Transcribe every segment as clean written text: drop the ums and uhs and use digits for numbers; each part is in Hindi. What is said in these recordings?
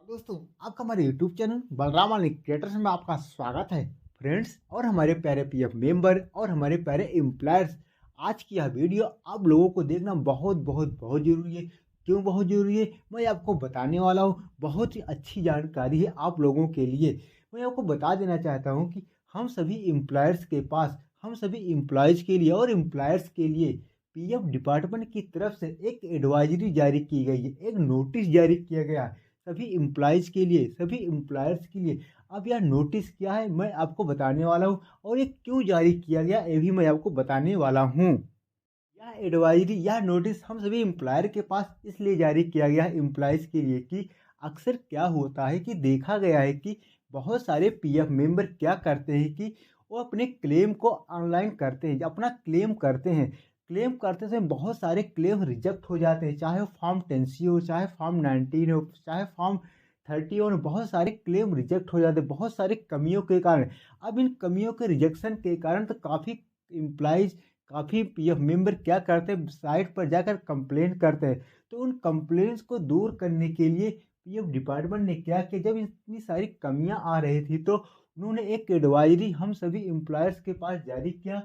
दोस्तों, आपका हमारे यूट्यूब चैनल बलराम वाली क्रिएटर्स में आपका स्वागत है। फ्रेंड्स और हमारे प्यारे पीएफ मेंबर और हमारे प्यारे एम्प्लॉयर्स, आज की यह वीडियो आप लोगों को देखना बहुत बहुत बहुत ज़रूरी है। क्यों बहुत ज़रूरी है, मैं आपको बताने वाला हूँ। बहुत ही अच्छी जानकारी है आप लोगों के लिए। मैं आपको बता देना चाहता हूँ कि हम सभी एम्प्लॉयर्स के पास, हम सभी एम्प्लॉयज़ के लिए और एम्प्लॉयर्स के लिए पीएफ डिपार्टमेंट की तरफ से एक एडवाइजरी जारी की गई है, एक नोटिस जारी किया गया है सभी एम्प्लॉयज़ के लिए, सभी एम्प्लॉयर्स के लिए। अब यह नोटिस क्या है मैं आपको बताने वाला हूँ, और ये क्यों जारी किया गया ये भी मैं आपको बताने वाला हूँ। यह एडवाइजरी, यह नोटिस हम सभी एम्प्लॉयर के पास इसलिए जारी किया गया है एम्प्लॉयज़ के लिए कि अक्सर क्या होता है कि देखा गया है कि बहुत सारे पीएफ मेंबर क्या करते हैं कि वो अपने क्लेम को ऑनलाइन करते हैं, अपना क्लेम करते हैं। क्लेम करते समय बहुत सारे क्लेम रिजेक्ट हो जाते हैं, चाहे वो फॉर्म 10C हो, चाहे फॉर्म 19 हो, चाहे फॉर्म 30 हो। बहुत सारे क्लेम रिजेक्ट हो जाते हैं बहुत सारी कमियों के कारण। अब इन कमियों के रिजेक्शन के कारण तो काफ़ी एम्प्लॉयज़, काफ़ी पीएफ मेंबर क्या करते हैं, साइट पर जाकर कंप्लेंट करते हैं। तो उन कंप्लेंट्स को दूर करने के लिए पीएफ डिपार्टमेंट ने क्या किया, जब इतनी सारी कमियां आ रही थी तो उन्होंने एक एडवाइजरी हम सभी एम्प्लॉयर्स के पास जारी किया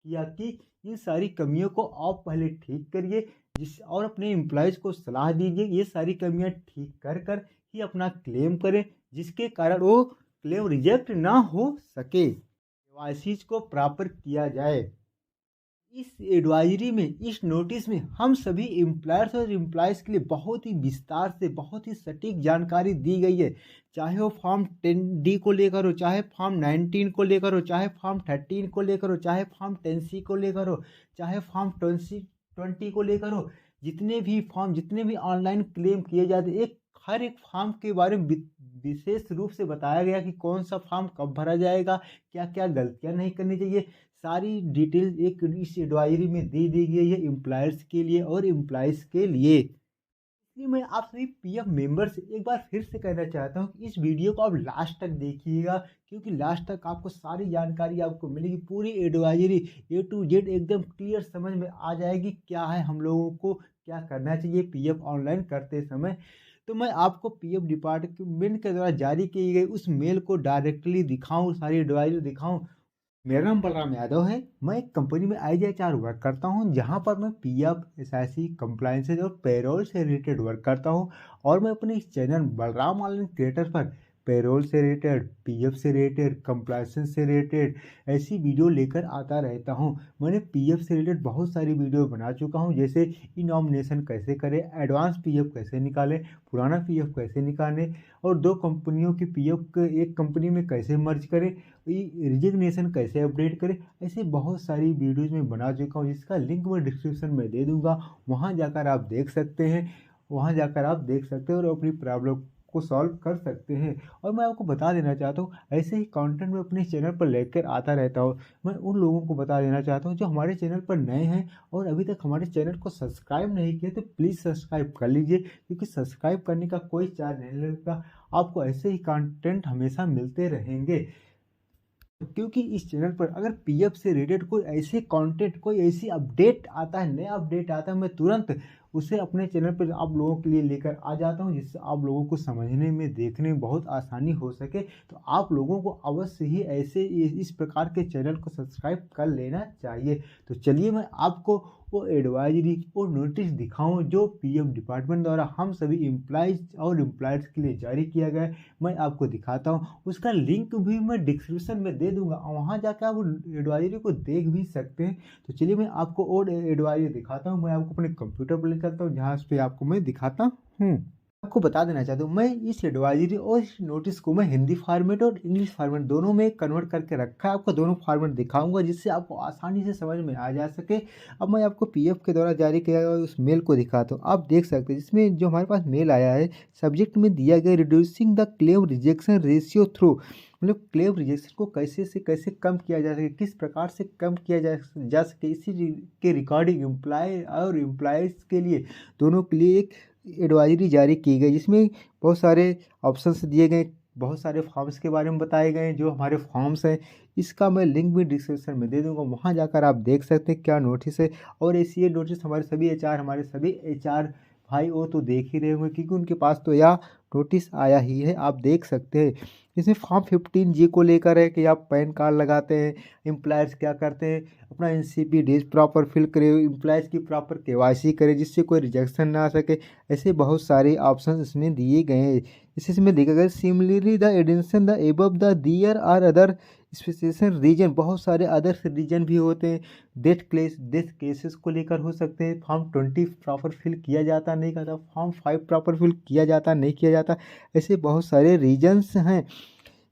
किया कि इन सारी कमियों को आप पहले ठीक करिए, जिस और अपने एम्प्लॉयज़ को सलाह दीजिए ये सारी कमियां ठीक कर कर ही अपना क्लेम करें, जिसके कारण वो क्लेम रिजेक्ट ना हो सके, केवाईसी को प्रॉपर किया जाए। इस एडवाइजरी में, इस नोटिस में हम सभी एम्प्लॉयर्स और एम्प्लॉयज़ के लिए बहुत ही विस्तार से, बहुत ही सटीक जानकारी दी गई है। चाहे वो फॉर्म 10D को लेकर हो, चाहे फॉर्म 19 को लेकर हो, चाहे फॉर्म 13 को लेकर हो, चाहे फॉर्म 10C को लेकर हो, चाहे फॉर्म 20 को लेकर हो। जितने भी फॉर्म, जितने भी ऑनलाइन क्लेम किए जाते, एक हर एक फॉर्म के बारे में विशेष रूप से बताया गया कि कौन सा फॉर्म कब भरा जाएगा, क्या क्या गलतियां नहीं करनी चाहिए। सारी डिटेल एक इस एडवाइजरी में दे दी गई है एम्प्लॉयर्स के लिए और एम्प्लॉयज़ के लिए। इसलिए मैं आप सभी पीएफ मेंबर से एक बार फिर से कहना चाहता हूँ कि इस वीडियो को आप लास्ट तक देखिएगा, क्योंकि लास्ट तक आपको सारी जानकारी आपको मिलेगी। पूरी एडवाइजरी A to Z एकदम क्लियर समझ में आ जाएगी, क्या है हम लोगों को क्या करना चाहिए पीएफ ऑनलाइन करते समय। तो मैं आपको पीएफ डिपार्टमेंट के द्वारा जारी की गई उस मेल को डायरेक्टली दिखाऊं, सारी एडवाइजरी दिखाऊं। मेरा नाम बलराम यादव है। मैं एक कंपनी में IGHR वर्क करता हूं, जहां पर मैं पीएफ, SIC, कंप्लायंसेज और पेरोल से रिलेटेड वर्क करता हूं। और मैं अपने इस चैनल बलराम ऑनलाइन क्रिएटर पर पेरोल से रिलेटेड, पीएफ से रिलेटेड, कंप्लायंसेज से रिलेटेड ऐसी वीडियो लेकर आता रहता हूं। मैंने पीएफ से रिलेटेड बहुत सारी वीडियो बना चुका हूं, जैसे ई नॉमिनेशन कैसे करें, एडवांस पीएफ कैसे निकालें, पुराना पीएफ कैसे निकालें, और दो कंपनियों की पीएफ को एक कंपनी में कैसे मर्ज करें, रिजिग्नेशन कैसे अपडेट करें। ऐसे बहुत सारी वीडियोज़ मैं बना चुका हूँ, जिसका लिंक मैं डिस्क्रिप्शन में दे दूँगा। वहाँ जाकर आप देख सकते हैं, वहाँ जाकर आप देख सकते हैं और अपनी प्रॉब्लम को सॉल्व कर सकते हैं। और मैं आपको बता देना चाहता हूँ, ऐसे ही कंटेंट मैं अपने चैनल पर लेकर आता रहता हूँ। मैं उन लोगों को बता देना चाहता हूँ जो हमारे चैनल पर नए हैं और अभी तक हमारे चैनल को सब्सक्राइब नहीं किया, तो प्लीज़ सब्सक्राइब कर लीजिए, क्योंकि सब्सक्राइब करने का कोई चार्ज नहीं लगता। आपको ऐसे ही कंटेंट हमेशा मिलते रहेंगे, क्योंकि इस चैनल पर अगर पीएफ से रिलेटेड कोई ऐसे कंटेंट, कोई ऐसी अपडेट आता है, नया अपडेट आता है, मैं तुरंत उसे अपने चैनल पर आप लोगों के लिए लेकर आ जाता हूं, जिससे आप लोगों को समझने में, देखने में बहुत आसानी हो सके। तो आप लोगों को अवश्य ही ऐसे इस प्रकार के चैनल को सब्सक्राइब कर लेना चाहिए। तो चलिए मैं आपको वो एडवाइजरी, वो नोटिस दिखाऊं जो पीएफ डिपार्टमेंट द्वारा हम सभी एम्प्लॉयज़ और एम्प्लॉयर्स के लिए जारी किया गया है। मैं आपको दिखाता हूँ, उसका लिंक भी मैं डिस्क्रिप्शन में दे दूंगा, वहाँ जाकर आप एडवाइजरी को देख भी सकते हैं। तो चलिए मैं आपको और एडवाइजरी दिखाता हूँ। मैं आपको अपने कंप्यूटर पर ले चलता हूँ, जहाँ पे आपको मैं दिखाता हूँ। आपको बता देना चाहता हूँ, मैं इस एडवाइजरी और इस नोटिस को मैं हिंदी फॉर्मेट और इंग्लिश फॉर्मेट दोनों में कन्वर्ट करके रखा है। आपको दोनों फॉर्मेट दिखाऊंगा, जिससे आपको आसानी से समझ में आ जा सके। अब मैं आपको पीएफ के द्वारा जारी किया गया उस मेल को दिखाता हूँ। आप देख सकते हैं जिसमें जो हमारे पास मेल आया है, सब्जेक्ट में दिया गया reducing the claim rejection ratio through, मतलब क्लेम रिजेक्शन को कैसे से कैसे कम किया जा सके, किस प्रकार से कम किया जा सके, इसी के रिकॉर्डिंग एम्प्लॉय और एम्प्लॉयज़ के लिए, दोनों के लिए एक एडवाइजरी जारी की गई, जिसमें बहुत सारे ऑप्शंस दिए गए, बहुत सारे फॉर्म्स के बारे में बताए गए जो हमारे फॉर्म्स हैं। इसका मैं लिंक भी डिस्क्रिप्शन में दे दूंगा, वहाँ जाकर आप देख सकते हैं क्या नोटिस है। और ऐसी ये नोटिस हमारे सभी HR भाई वो तो देख ही रहे होंगे, क्योंकि उनके पास तो यह नोटिस आया ही है, आप देख सकते हैं। इसमें फॉर्म 15G को लेकर है कि आप पैन कार्ड लगाते हैं, एम्प्लॉयर्स क्या करते हैं, अपना एनसीपी डेज प्रॉपर फिल करें, एम्प्लॉयज़ की प्रॉपर केवाईसी करें जिससे कोई रिजेक्शन ना आ सके। ऐसे बहुत सारे ऑप्शन इसमें दिए गए हैं। इसमें देखा गया similarly the addition the above the there are other specification reason, बहुत सारे अदर रीजन भी होते हैं। डेथ केसेस को लेकर हो सकते हैं। फॉर्म 20 प्रॉपर फिल किया जाता नहीं करता, फॉर्म 5 प्रॉपर फिल किया जाता नहीं किया जाता। ऐसे बहुत सारे रीजन्स हैं।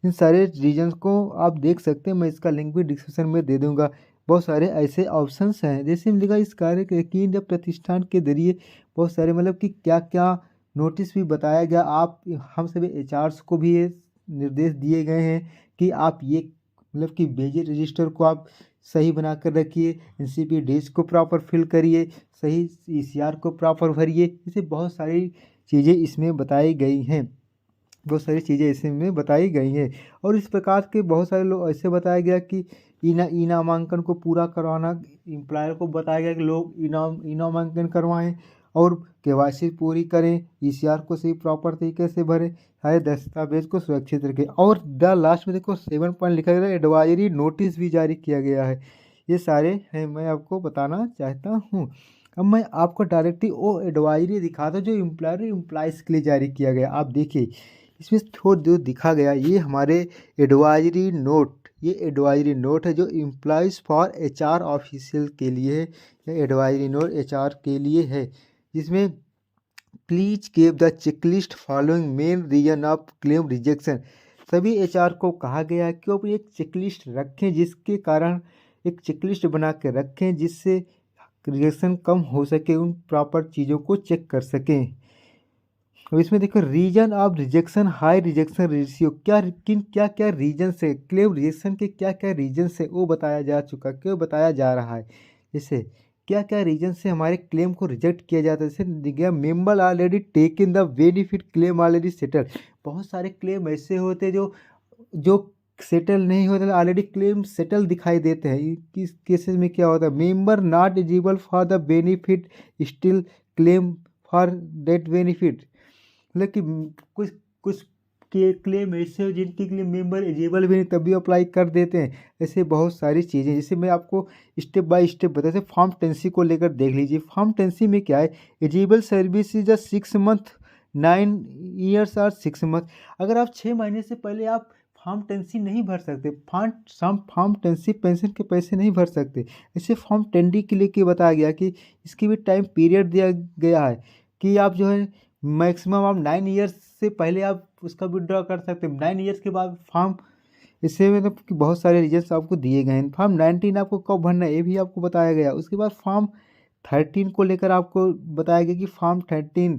इन सारे रीजन्स को आप देख सकते हैं, मैं इसका लिंक भी डिस्क्रिप्शन में दे दूंगा। बहुत सारे ऐसे ऑप्शंस हैं, जैसे लिखा इस कार्य के यकीन या प्रतिष्ठान के जरिए बहुत सारे मतलब कि क्या क्या नोटिस भी बताया गया। आप हम सभी एचआर्स को भी ये निर्देश दिए गए हैं कि आप ये मतलब कि बेजेट रजिस्टर को आप सही बना कर रखिए, एनसीपी डेज को प्रॉपर फिल करिए, सही ईसीआर को प्रॉपर भरिए। इसे बहुत सारी चीज़ें इसमें बताई गई हैं, बहुत सारी चीज़ें इसमें बताई गई हैं। और इस प्रकार के बहुत सारे लोग ऐसे बताया गया कि ई नामांकन को पूरा करवाना, एम्प्लॉयर को बताया गया कि लोग ई नामांकन करवाएं और केवाईसी पूरी करें, ईसीआर को सही प्रॉपर तरीके से भरें, सारे दस्तावेज को सुरक्षित रखें। और द लास्ट में देखो 7 पॉइंट लिखा गया, एडवाइजरी नोटिस भी जारी किया गया है। ये सारे हैं मैं आपको बताना चाहता हूँ। अब मैं आपको डायरेक्टली वो एडवाइजरी दिखाता हूँ जो एम्प्लॉयज़ के लिए जारी किया गया। आप देखिए इसमें थोड़ा जो दिखा गया, ये हमारे एडवाइजरी नोट, ये एडवाइजरी नोट है जो एम्प्लॉयज़ फॉर एचआर ऑफिशियल के लिए है। ये एडवाइजरी नोट एचआर के लिए है, जिसमें please keep the checklist following main reason of claim rejection. सभी एचआर को कहा गया है कि वो अपनी एक चेकलिस्ट रखें, जिसके कारण एक चेकलिस्ट बना के रखें जिससे रिजेक्शन कम हो सके, उन प्रॉपर चीज़ों को चेक कर सकें। अब इसमें देखो reason of rejection, high rejection ratio, क्या क्या रीजन से क्लेम रिजेक्शन के क्या क्या रीजन से वो बताया जा चुका, क्यों बताया जा रहा है। जैसे क्या क्या रीजन से हमारे क्लेम को रिजेक्ट किया जाता है। जैसे गया member already taken the benefit claim already settle. बहुत सारे क्लेम ऐसे होते हैं जो जो सेटल नहीं होते, ऑलरेडी क्लेम सेटल दिखाई देते हैं। किस केसेस में क्या होता है, member not eligible for the benefit still claim for that benefit. मतलब कि कुछ कुछ के क्लेम ऐसे हो जिनके लिए मेंबर एलिजिबल भी नहीं तब भी अप्लाई कर देते हैं। ऐसे बहुत सारी चीज़ें, जैसे मैं आपको स्टेप बाय स्टेप बता, जैसे फॉर्म 10C को लेकर देख लीजिए। फॉर्म 10C में क्या है, eligible service is 6 month 9 years और 6 मंथ। अगर आप 6 महीने से पहले आप फॉर्म 10C नहीं भर सकते, फॉर्म 10C पेंशन के पैसे नहीं भर सकते। ऐसे फॉर्म 10D के लिए बताया गया कि इसकी भी टाइम पीरियड दिया गया है कि आप जो है मैक्सिमम आप 9 ईयर्स से पहले आप उसका विड्रॉ कर सकते हैं। 9 ईयर्स के बाद फॉर्म, इससे मतलब कि बहुत सारे रीजन्स आपको दिए गए हैं। फॉर्म 19 आपको कब भरना है ये भी आपको बताया गया। उसके बाद फॉर्म 13 को लेकर आपको बताया गया कि फॉर्म 13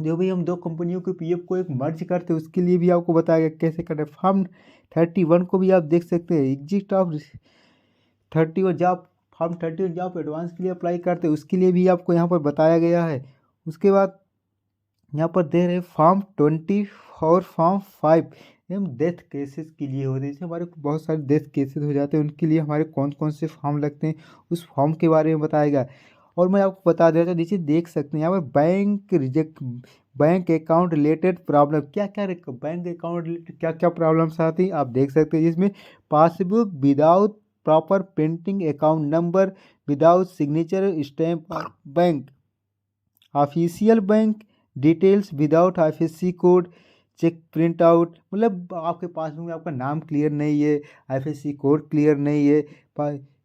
जो भी हम दो कंपनियों के पीएफ को एक मर्ज करते हैं उसके लिए भी आपको बताया गया कैसे करना है। फॉर्म 31 को भी आप देख सकते हैं, एग्जिट ऑफ 31 जब आप फॉर्म 31 जब आप एडवांस के लिए अप्लाई करते हैं उसके लिए भी आपको यहाँ पर बताया गया है। उसके बाद यहाँ पर दे रहे फॉर्म 20 और फॉर्म 5 हम डेथ केसेस के लिए होते हैं। जैसे हमारे बहुत सारे डेथ केसेस हो जाते हैं उनके लिए हमारे कौन कौन से फॉर्म लगते हैं उस फॉर्म के बारे में बताएगा। और मैं आपको बता दे रहा था, नीचे देख सकते हैं यहाँ पर बैंक अकाउंट रिलेटेड प्रॉब्लम, क्या क्या बैंक अकाउंट रिलेटेड क्या क्या प्रॉब्लम्स आती हैं आप देख सकते हैं। जिसमें passbook without proper printing, account number without signature stamp, bank official bank details without IFSC code, cheque print out, मतलब आपके पासबुक में आपका नाम क्लियर नहीं है, आईएफएससी कोड क्लियर नहीं है,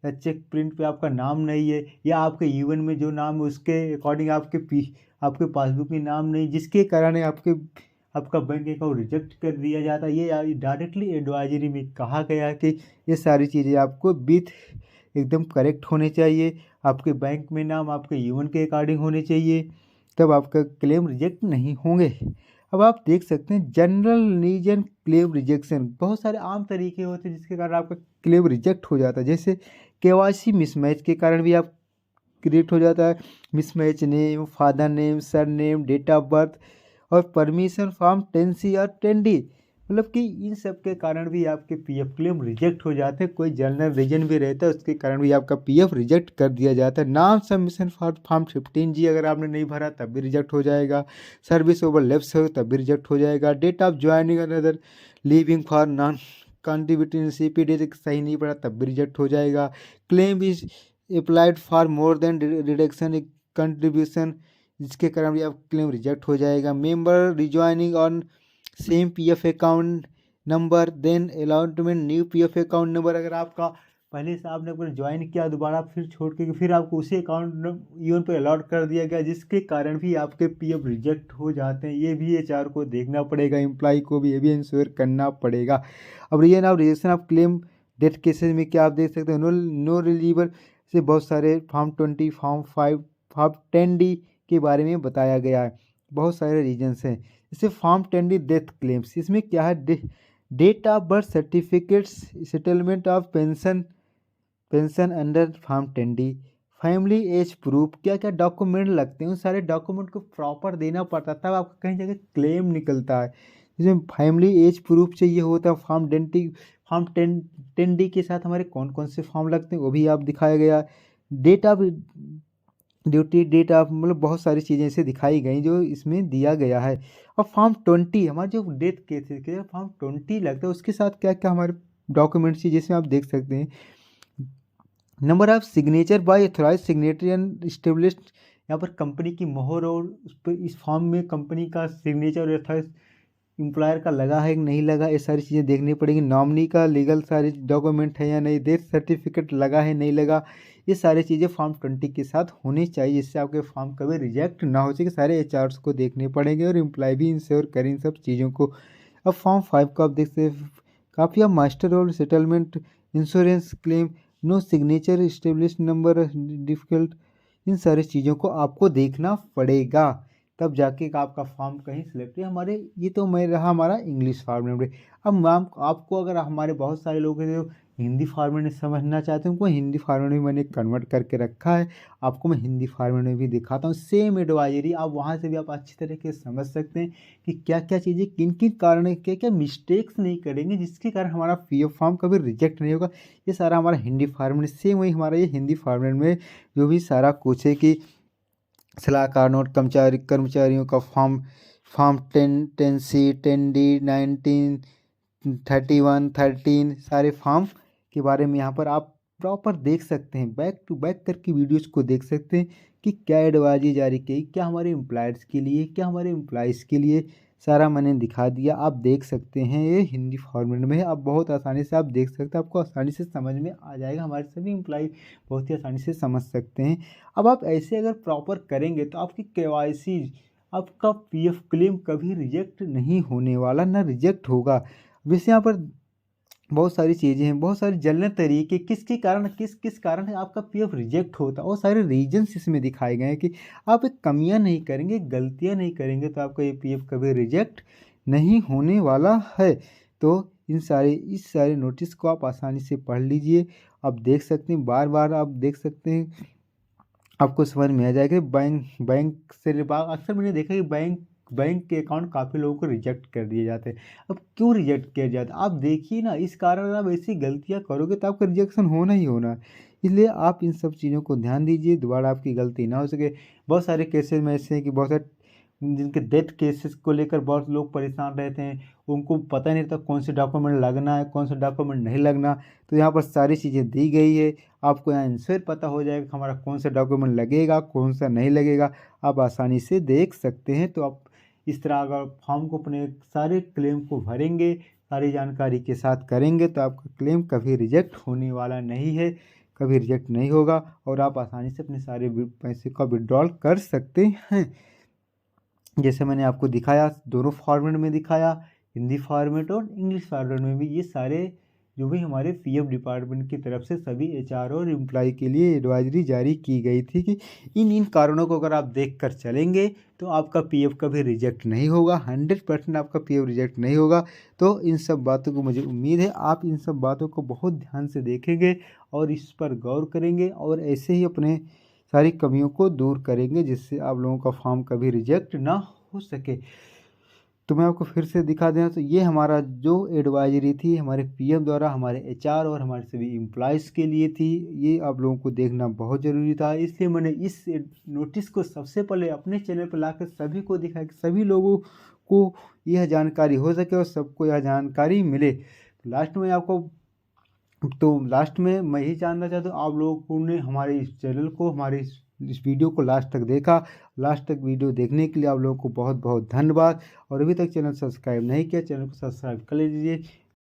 चेक प्रिंट पे आपका नाम नहीं है, या आपके यूएन में जो नाम है उसके अकॉर्डिंग आपके पासबुक में नाम नहीं, जिसके कारण आपका बैंक अकाउंट रिजेक्ट कर दिया जाता है। ये डायरेक्टली एडवाइजरी में कहा गया है कि ये सारी चीज़ें आपको विथ एकदम करेक्ट होने चाहिए। आपके बैंक में नाम आपके यूएन के अकॉर्डिंग होने चाहिए, तब आपका क्लेम रिजेक्ट नहीं होंगे। अब आप देख सकते हैं जनरल रीजन क्लेम रिजेक्शन, बहुत सारे आम तरीके होते हैं जिसके कारण आपका क्लेम रिजेक्ट हो जाता है। जैसे केवाईसी मिसमैच के कारण भी आप क्रिएट हो जाता है, mismatch name, father name, surname, date of birth और परमिशन फॉर्म 10C और 10D, मतलब कि इन सब के कारण भी आपके पीएफ क्लेम रिजेक्ट हो जाते हैं। कोई जनरल रीजन भी रहता है उसके कारण भी आपका पीएफ रिजेक्ट कर दिया जाता है। Non submission for form 15G अगर आपने नहीं भरा तब भी रिजेक्ट हो जाएगा। सर्विस ओवर लैप्स हो तब भी रिजेक्ट हो जाएगा। Date of joining another leaving for non contributing CP date सही नहीं पड़ा तब भी रिजेक्ट हो जाएगा। Claim is applied for more than reduction contribution, जिसके कारण भी आप क्लेम रिजेक्ट हो जाएगा। Member rejoining on same PF account number then allotment new PF account number, अगर आपका पहले से आपने अगर ज्वाइन किया दोबारा फिर छोड़ के फिर आपको उसी अकाउंट यून पर अलॉट कर दिया गया, जिसके कारण भी आपके पीएफ रिजेक्ट हो जाते हैं। ये भी HR को देखना पड़ेगा, एम्प्लॉय को भी ये भी इंश्योर करना पड़ेगा। अब reason of rejection of claim death cases में क्या आप देख सकते हैं, नो रिलीवर से बहुत सारे फॉर्म 20, फॉर्म 5, फॉर्म 10D के बारे में बताया गया है। बहुत सारे रीजन्स हैं। जैसे फॉर्म 10D डेथ क्लेम्स, इसमें क्या है, date of birth certificates, settlement of pension under form 10D, family age proof, क्या क्या डॉक्यूमेंट लगते हैं उन सारे डॉक्यूमेंट को प्रॉपर देना पड़ता है, तब आपका कहीं जगह क्लेम निकलता है। जिसमें फैमिली एज प्रूफ चाहिए होता है। फॉर्म 10D के साथ हमारे कौन कौन से फॉर्म लगते हैं वो भी आप दिखाया गया। Date of duty, date of, मतलब बहुत सारी चीज़ें ऐसे दिखाई गई जो इसमें दिया गया है। और फॉर्म 20 हमारे जो डेथ केसेस के फॉर्म 20 लगता है उसके साथ क्या क्या हमारे डॉक्यूमेंट्स चाहिए, जिसमें आप देख सकते हैं number of signature by authorise signatory and established, यहाँ पर कंपनी की मोहर और उस पर इस फॉर्म में कंपनी का सिग्नेचर और ऑथराइज एम्प्लॉयर का लगा है कि नहीं लगा, ये सारी चीज़ें देखनी पड़ेगी। नॉमिनी का लीगल सारे डॉक्यूमेंट है या नहीं, डेथ सर्टिफिकेट लगा है नहीं लगा, ये सारी चीज़ें फॉर्म 20 के साथ होनी चाहिए, जिससे आपके फॉर्म कभी रिजेक्ट ना हो सके। सारे HRs को देखने पड़ेंगे और एम्प्लॉय भी इंश्योर करें इन सब चीज़ों को। अब फॉर्म 5 को आप देखते हैं, काफ़ी आप master roll settlement insurance claim, no signature establish number difficult, इन सारी चीज़ों को आपको देखना पड़ेगा, तब जाके आपका फॉर्म कहीं सिलेक्ट है। हमारे ये तो मैं रहा हमारा इंग्लिश फॉर्मेट। अब मैम आपको अगर हमारे बहुत सारे लोग हैं जो हिंदी फॉर्मेट में समझना चाहते हैं, उनको हिंदी फॉर्मेट में मैंने कन्वर्ट करके रखा है, आपको मैं हिंदी फॉर्मेट में भी दिखाता हूँ। सेम एडवाइजरी आप वहाँ से भी आप अच्छी तरीके से समझ सकते हैं कि क्या क्या चीज़ें किन किन कारण क्या क्या मिस्टेक्स नहीं करेंगे जिसके कारण हमारा PF फॉर्म कभी रिजेक्ट नहीं होगा। ये सारा हमारा हिंदी फॉर्मेट सेम वही हमारा ये हिंदी फॉर्मेट में जो भी सारा कुछ है कि सलाहकार नोट, कर्मचारियों का फॉर्म, फॉर्म 10C 10D 19 31 13, सारे फॉर्म के बारे में यहाँ पर आप प्रॉपर देख सकते हैं। बैक टू बैक करके वीडियोज़ को देख सकते हैं कि क्या एडवाइजरी जारी की, क्या हमारे एम्प्लॉयर्स के लिए, क्या हमारे एम्प्लॉयज़ के लिए, सारा मैंने दिखा दिया। आप देख सकते हैं ये हिंदी फॉर्मेट में है, आप बहुत आसानी से आप देख सकते हैं, आपको आसानी से समझ में आ जाएगा। हमारे सभी एम्प्लॉय बहुत ही आसानी से समझ सकते हैं। अब आप ऐसे अगर प्रॉपर करेंगे तो आपकी KYC, आपका PF क्लेम कभी रिजेक्ट नहीं होने वाला, ना रिजेक्ट होगा। वैसे यहाँ पर बहुत सारी चीज़ें हैं, बहुत सारे जलने तरीके, किसके कारण किस कारण है आपका PF रिजेक्ट होता है, और सारे रीजन्स इसमें दिखाए गए हैं कि आप एक कमियां नहीं करेंगे, गलतियां नहीं करेंगे तो आपका ये PF कभी रिजेक्ट नहीं होने वाला है। तो इस सारे नोटिस को आप आसानी से पढ़ लीजिए। आप देख सकते हैं, बार बार आप देख सकते हैं, आपको समझ में आ जाएगा। बैंक से अक्सर मैंने देखा कि बैंक के अकाउंट काफ़ी लोगों को रिजेक्ट कर दिए जाते हैं। अब क्यों रिजेक्ट किया जाता है आप देखिए ना, इस कारण अगर आप ऐसी गलतियां करोगे तो आपका रिजेक्शन होना ही होना है। इसलिए आप इन सब चीज़ों को ध्यान दीजिए, दोबारा आपकी गलती ना हो सके। बहुत सारे केसेस में ऐसे हैं कि बहुत सारे जिनके डेथ केसेस को लेकर बहुत लोग परेशान रहते हैं, उनको पता नहीं रहता कौन से डॉक्यूमेंट लगना है, कौन सा डॉक्यूमेंट नहीं लगना। तो यहाँ पर सारी चीज़ें दी गई है, आपको यहाँ आंसर पता हो जाएगा कि हमारा कौन सा डॉक्यूमेंट लगेगा, कौन सा नहीं लगेगा, आप आसानी से देख सकते हैं। तो आप इस तरह अगर फॉर्म को अपने सारे क्लेम को भरेंगे, सारी जानकारी के साथ करेंगे तो आपका क्लेम कभी रिजेक्ट होने वाला नहीं है, कभी रिजेक्ट नहीं होगा, और आप आसानी से अपने सारे पैसे का विड्रॉल कर सकते हैं। जैसे मैंने आपको दिखाया, दोनों फॉर्मेट में दिखाया, हिंदी फॉर्मेट और इंग्लिश फॉर्मेट में भी, ये सारे जो भी हमारे PF डिपार्टमेंट की तरफ से सभी HR और एम्प्लॉय के लिए एडवाइजरी जारी की गई थी कि इन कारणों को अगर आप देख कर चलेंगे तो आपका PF कभी रिजेक्ट नहीं होगा, 100% आपका PF रिजेक्ट नहीं होगा। तो इन सब बातों को मुझे उम्मीद है आप इन सब बातों को बहुत ध्यान से देखेंगे और इस पर गौर करेंगे और ऐसे ही अपने सारी कमियों को दूर करेंगे, जिससे आप लोगों का फॉर्म कभी रिजेक्ट ना हो सके। तो मैं आपको फिर से दिखा दें, तो ये हमारा जो एडवाइजरी थी हमारे पीएम द्वारा हमारे एचआर और हमारे सभी एम्प्लॉयज़ के लिए थी। ये आप लोगों को देखना बहुत ज़रूरी था, इसलिए मैंने इस नोटिस को सबसे पहले अपने चैनल पर लाकर सभी को दिखाया कि सभी लोगों को यह जानकारी हो सके और सबको यह जानकारी मिले। लास्ट में मैं यही जानना चाहता हूँ आप लोगों ने हमारे इस चैनल को, हमारे इस वीडियो को लास्ट तक देखा। लास्ट तक वीडियो देखने के लिए आप लोगों को बहुत बहुत धन्यवाद। और अभी तक चैनल सब्सक्राइब नहीं किया, चैनल को सब्सक्राइब कर लीजिए।